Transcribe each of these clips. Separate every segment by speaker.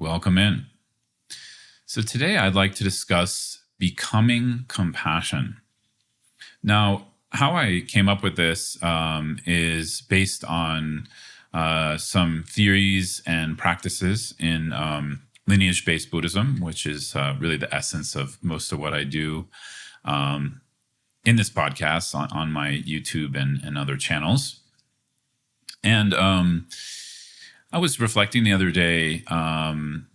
Speaker 1: welcome in. So today I'd like to discuss becoming compassion. Now, how I came up with this is based on some theories and practices in lineage-based Buddhism, which is really the essence of most of what I do in this podcast on my YouTube and other channels. And I was reflecting the other day on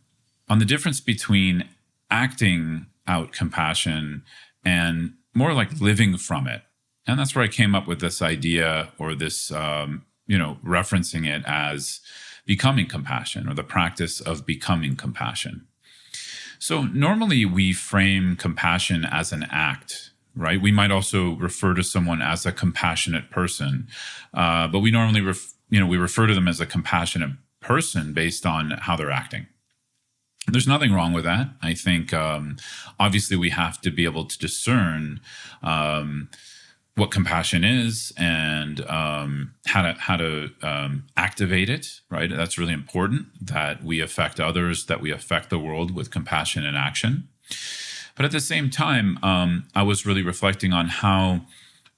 Speaker 1: the difference between acting out compassion and more like living from it. And that's where I came up with this idea, or this, referencing it as becoming compassion, or the practice of becoming compassion. So normally we frame compassion as an act, right? We might also refer to someone as a compassionate person, but we normally we refer to them as a compassionate person based on how they're acting. There's nothing wrong with that. I think obviously we have to be able to discern what compassion is and how to activate it, right? That's really important, that we affect others, that we affect the world with compassion and action. But at the same time, I was really reflecting on how,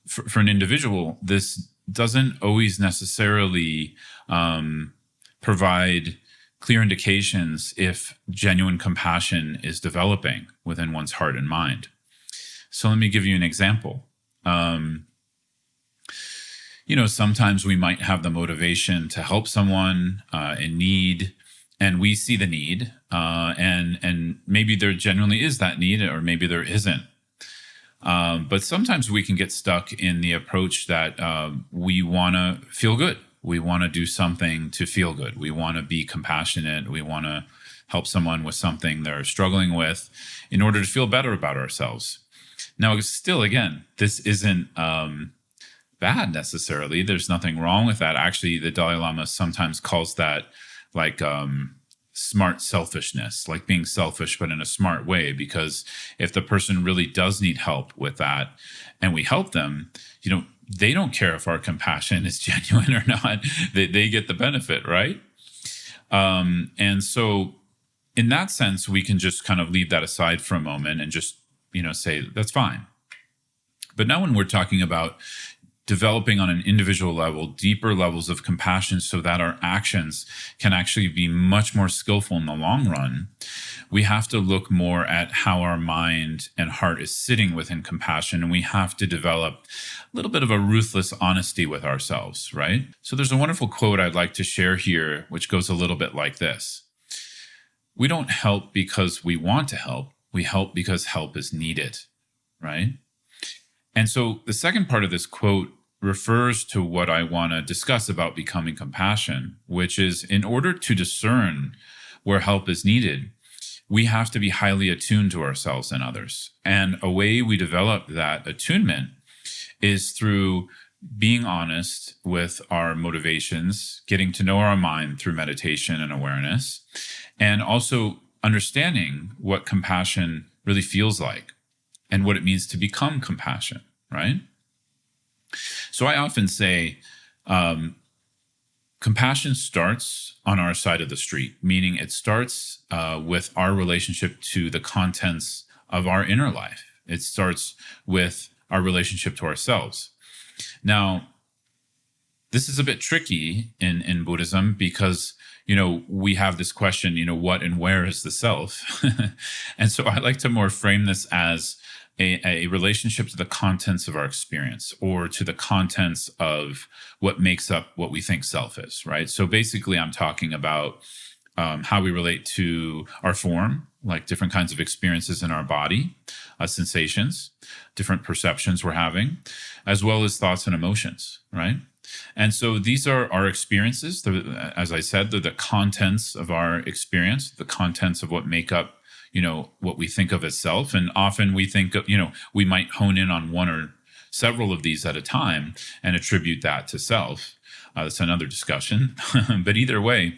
Speaker 1: for an individual, this doesn't always necessarily provide clear indications if genuine compassion is developing within one's heart and mind. So let me give you an example. Sometimes we might have the motivation to help someone in need, and we see the need, and maybe there genuinely is that need, or maybe there isn't. But sometimes we can get stuck in the approach that we want to feel good. We want to do something to feel good. We want to be compassionate. We want to help someone with something they're struggling with in order to feel better about ourselves. Now, still, again, this isn't bad necessarily. There's nothing wrong with that. Actually, the Dalai Lama sometimes calls that like smart selfishness, like being selfish, but in a smart way. Because if the person really does need help with that and we help them, they don't care if our compassion is genuine or not. They get the benefit, right? And so in that sense, we can just kind of leave that aside for a moment and just, say that's fine. But now when we're talking about developing on an individual level, deeper levels of compassion so that our actions can actually be much more skillful in the long run, we have to look more at how our mind and heart is sitting within compassion. And we have to develop a little bit of a ruthless honesty with ourselves, right? So there's a wonderful quote I'd like to share here, which goes a little bit like this. We don't help because we want to help. We help because help is needed, right? And so the second part of this quote refers to what I want to discuss about becoming compassion, which is, in order to discern where help is needed, we have to be highly attuned to ourselves and others. And a way we develop that attunement is through being honest with our motivations, getting to know our mind through meditation and awareness, and also understanding what compassion really feels like and what it means to become compassion, right? So I often say compassion starts on our side of the street, meaning it starts with our relationship to the contents of our inner life. It starts with our relationship to ourselves. Now, this is a bit tricky in Buddhism because we have this question, what and where is the self? And so I like to more frame this as a relationship to the contents of our experience, or to the contents of what makes up what we think self is, right? So basically, I'm talking about how we relate to our form, like different kinds of experiences in our body, sensations, different perceptions we're having, as well as thoughts and emotions, right? And so these are our experiences. As I said, they're the contents of our experience, the contents of what make up, what we think of as self. And often we think of, we might hone in on one or several of these at a time and attribute that to self. That's another discussion. But either way,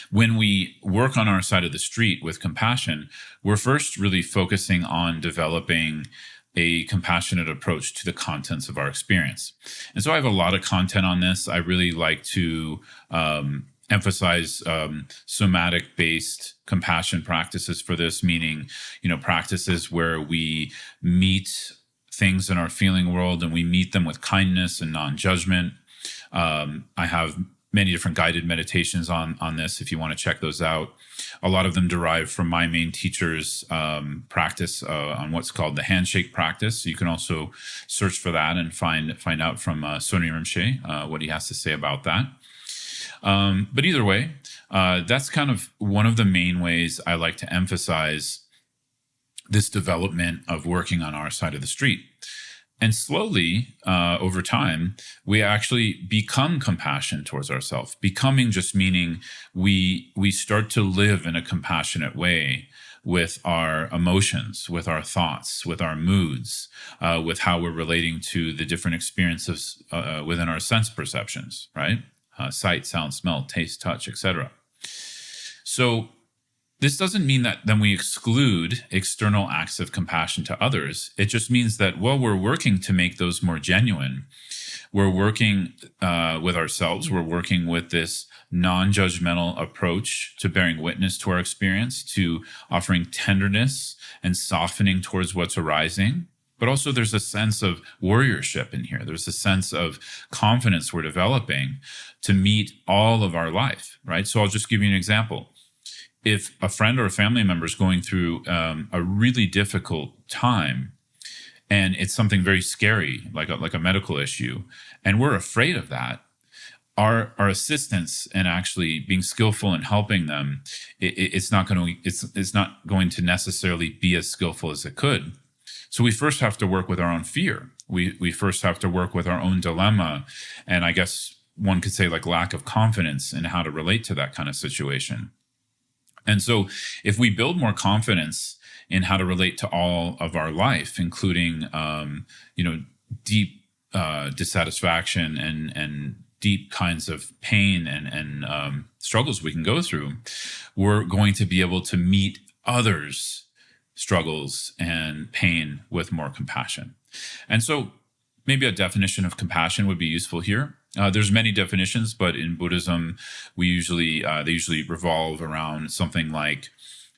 Speaker 1: when we work on our side of the street with compassion, we're first really focusing on developing a compassionate approach to the contents of our experience. And so I have a lot of content on this. I really like to emphasize somatic-based compassion practices for this, meaning, practices where we meet things in our feeling world and we meet them with kindness and non-judgment. I have many different guided meditations on this if you want to check those out. A lot of them derive from my main teacher's practice on what's called the handshake practice. So you can also search for that and find out from Sonny Rinpoche what he has to say about that. But either way, that's kind of one of the main ways I like to emphasize this development of working on our side of the street. And slowly, over time, we actually become compassionate towards ourselves. Becoming just meaning we start to live in a compassionate way with our emotions, with our thoughts, with our moods, with how we're relating to the different experiences within our sense perceptions, right? Sight, sound, smell, taste, touch, etc. So this doesn't mean that then we exclude external acts of compassion to others. It just means that while we're working to make those more genuine, we're working with ourselves. We're working with this non-judgmental approach to bearing witness to our experience, to offering tenderness and softening towards what's arising. But also there's a sense of warriorship in here. There's a sense of confidence we're developing to meet all of our life, right? So I'll just give you an example. If a friend or a family member is going through a really difficult time, and it's something very scary, like a medical issue, and we're afraid of that, our assistance and actually being skillful in helping them, it's not going to necessarily be as skillful as it could. So we first have to work with our own fear. We first have to work with our own dilemma, and I guess one could say like lack of confidence in how to relate to that kind of situation. And so if we build more confidence in how to relate to all of our life, including, deep dissatisfaction and deep kinds of pain and struggles we can go through, we're going to be able to meet others' struggles and pain with more compassion. And so maybe a definition of compassion would be useful here. There's many definitions, but in Buddhism, they usually revolve around something like,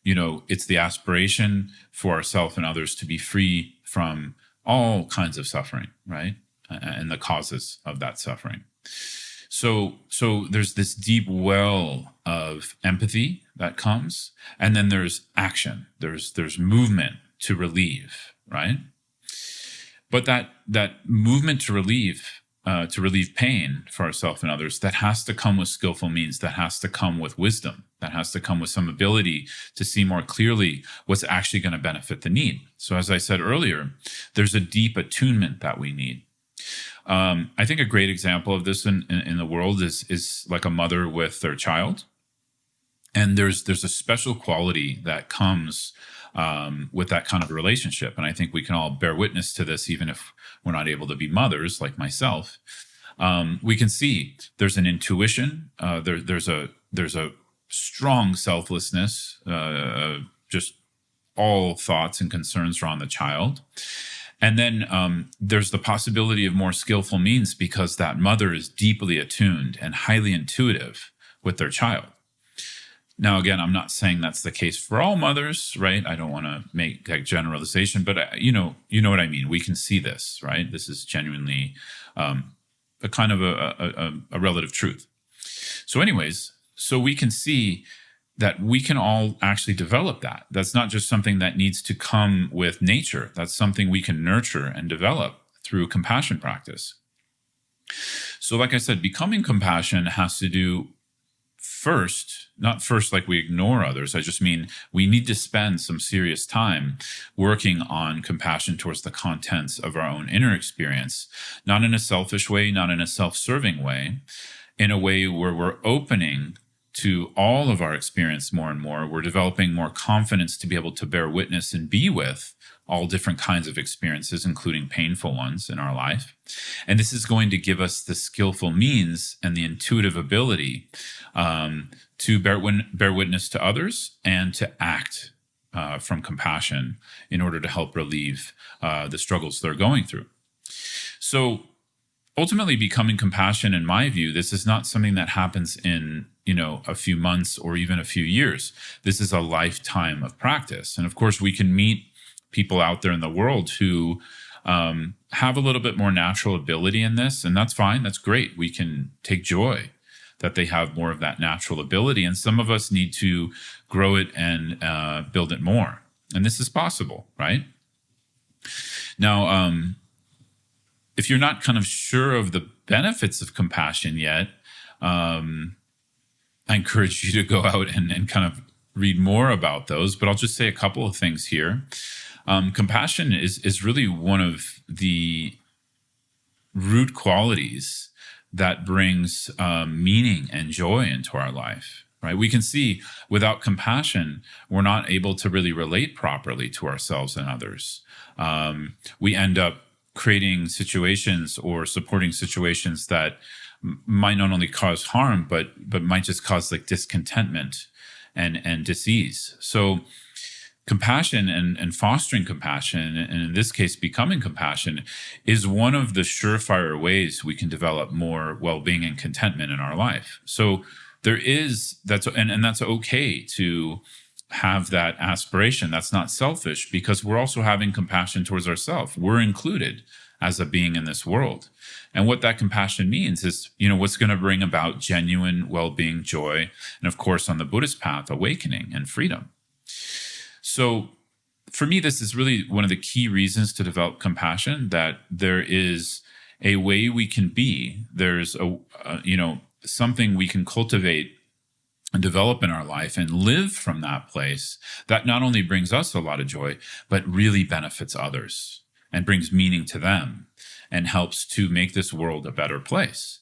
Speaker 1: it's the aspiration for ourselves and others to be free from all kinds of suffering, right? And the causes of that suffering. So there's this deep well of empathy that comes, and then there's action. There's movement to relieve, right? But that movement to relieve pain for ourselves and others, that has to come with skillful means, that has to come with wisdom, that has to come with some ability to see more clearly what's actually going to benefit the need. So as I said earlier, there's a deep attunement that we need. I think a great example of this in the world is like a mother with their child. And there's a special quality that comes with that kind of relationship. And I think we can all bear witness to this, even if we're not able to be mothers like myself. We can see there's an intuition. There's a strong selflessness. Just all thoughts and concerns are on the child. And then there's the possibility of more skillful means because that mother is deeply attuned and highly intuitive with their child. Now, again, I'm not saying that's the case for all mothers, right? I don't want to make that generalization, but you know what I mean. We can see this, right? This is genuinely a kind of a relative truth. So anyways, so we can see that we can all actually develop that. That's not just something that needs to come with nature. That's something we can nurture and develop through compassion practice. So like I said, becoming compassion has to do not first like we ignore others. I just mean we need to spend some serious time working on compassion towards the contents of our own inner experience, not in a selfish way, not in a self-serving way, in a way where we're opening to all of our experience more and more. We're developing more confidence to be able to bear witness and be with all different kinds of experiences, including painful ones in our life. And this is going to give us the skillful means and the intuitive ability to bear witness to others and to act from compassion in order to help relieve the struggles they're going through. So ultimately, becoming compassion, in my view, this is not something that happens in a few months or even a few years. This is a lifetime of practice. And of course, we can meet people out there in the world who have a little bit more natural ability in this, and that's fine. That's great. We can take joy that they have more of that natural ability. And some of us need to grow it and build it more. And this is possible, right? Now, if you're not kind of sure of the benefits of compassion yet, I encourage you to go out and kind of read more about those. But I'll just say a couple of things here. Compassion is really one of the root qualities that brings meaning and joy into our life, right? We can see without compassion, we're not able to really relate properly to ourselves and others. We end up creating situations or supporting situations that might not only cause harm, but might just cause like discontentment and disease. So compassion and fostering compassion, and in this case, becoming compassion, is one of the surefire ways we can develop more well-being and contentment in our life. So that's okay to have that aspiration. That's not selfish, because we're also having compassion towards ourselves. We're included as a being in this world. And what that compassion means is, what's going to bring about genuine well-being, joy, and of course, on the Buddhist path, awakening and freedom. So for me, this is really one of the key reasons to develop compassion, that there is a way we can be. There's something we can cultivate and develop in our life and live from that place that not only brings us a lot of joy, but really benefits others and brings meaning to them and helps to make this world a better place.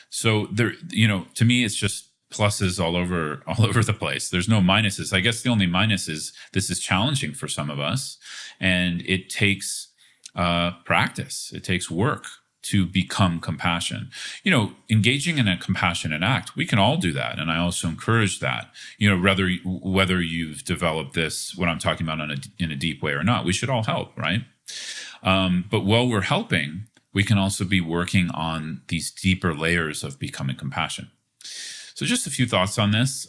Speaker 1: So there, to me, it's just pluses all over the place. There's no minuses. I guess the only minus is this is challenging for some of us, and it takes practice. It takes work to become compassion. Engaging in a compassionate act, we can all do that, and I also encourage that. Whether you've developed this, what I'm talking about, in a deep way or not, we should all help, right? But while we're helping, we can also be working on these deeper layers of becoming compassion. So just a few thoughts on this.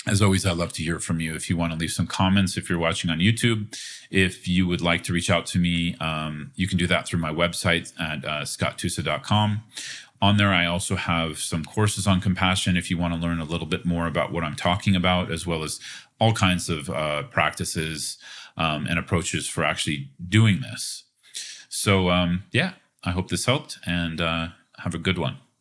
Speaker 1: As always, I'd love to hear from you. If you want to leave some comments, if you're watching on YouTube, if you would like to reach out to me, you can do that through my website at scotttusa.com. On there, I also have some courses on compassion if you want to learn a little bit more about what I'm talking about, as well as all kinds of practices and approaches for actually doing this. So, I hope this helped, and have a good one.